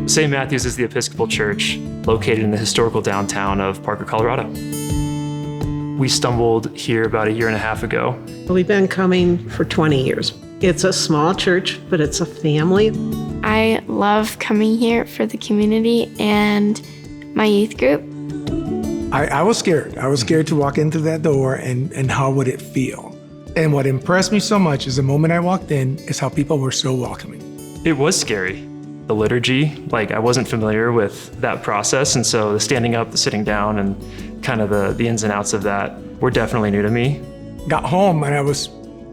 St. Matthew's is the Episcopal church located in the historical downtown of Parker, Colorado. We stumbled here about 1.5 years ago. We've been coming for 20 years. It's a small church, but it's a family. I love coming here for the community and my youth group. I was scared. I was scared to walk into that door and how would it feel. And what impressed me so much is the moment I walked in is how people were so welcoming. It was scary. The liturgy, I wasn't familiar with that process, and so the standing up, the sitting down, and kind of the ins and outs of that were definitely new to me. Got home and I was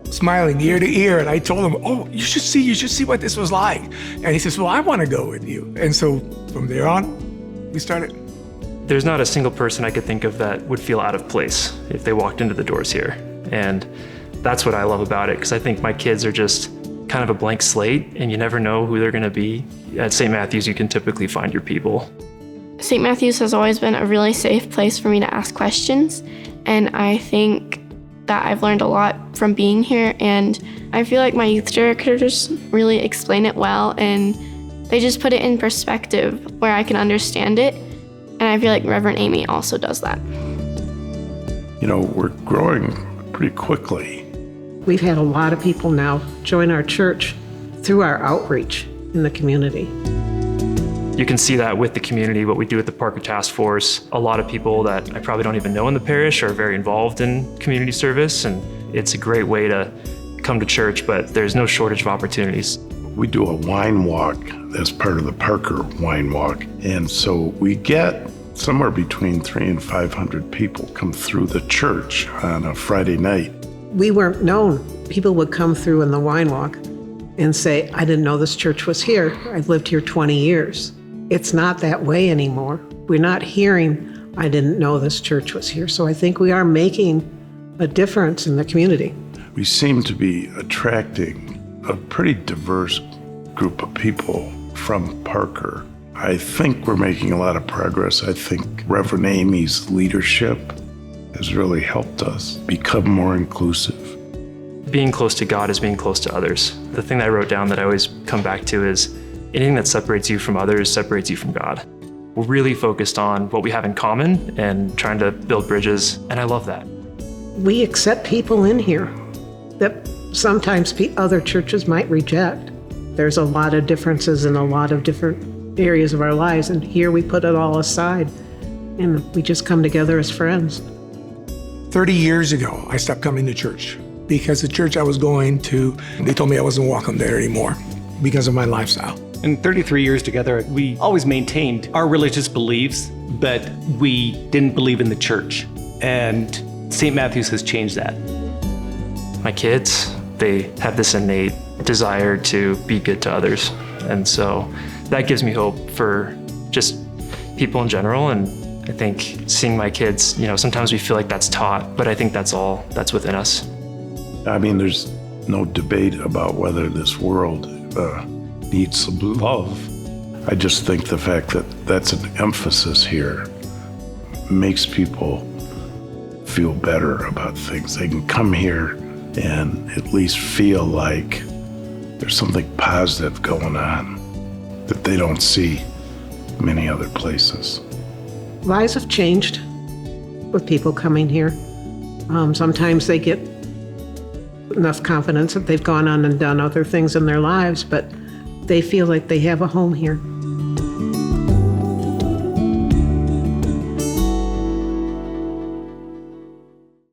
smiling ear to ear, and I told him, "Oh, you should see what this was like." And he says, "Well, I want to go with you." And so from there on, we started. There's not a single person I could think of that would feel out of place if they walked into the doors here. And that's what I love about it, because I think my kids are just kind of a blank slate, and you never know who they're going to be. At St. Matthew's, you can typically find your people. St. Matthew's has always been a really safe place for me to ask questions, and I think that I've learned a lot from being here, and I feel like my youth directors really explain it well, and they just put it in perspective where I can understand it, and I feel like Reverend Amy also does that. You know, we're growing pretty quickly. We've had a lot of people now join our church through our outreach in the community. You can see that with the community, what we do with the Parker Task Force. A lot of people that I probably don't even know in the parish are very involved in community service, and it's a great way to come to church, but there's no shortage of opportunities. We do a wine walk as part of the Parker Wine Walk, and so we get somewhere between 300 and 500 people come through the church on a Friday night. We weren't known. People would come through in the wine walk and say, "I didn't know this church was here. I've lived here 20 years. It's not that way anymore. We're not hearing, "I didn't know this church was here." So I think we are making a difference in the community. We seem to be attracting a pretty diverse group of people from Parker. I think we're making a lot of progress. I think Reverend Amy's leadership has really helped us become more inclusive. Being close to God is being close to others. The thing that I wrote down that I always come back to is anything that separates you from others separates you from God. We're really focused on what we have in common and trying to build bridges, and I love that. We accept people in here that sometimes other churches might reject. There's a lot of differences in a lot of different areas of our lives, and here we put it all aside, and we just come together as friends. 30 years ago, I stopped coming to church because the church I was going to, they told me I wasn't welcome there anymore because of my lifestyle. In 33 years together, we always maintained our religious beliefs, but we didn't believe in the church. And St. Matthew's has changed that. My kids, they have this innate desire to be good to others. And so that gives me hope for just people in general. And I think seeing my kids, sometimes we feel like that's taught, but I think that's all that's within us. I mean, there's no debate about whether this world needs love. I just think the fact that that's an emphasis here makes people feel better about things. They can come here and at least feel like there's something positive going on that they don't see many other places. Lives have changed with people coming here. Sometimes they get enough confidence that they've gone on and done other things in their lives, but they feel like they have a home here.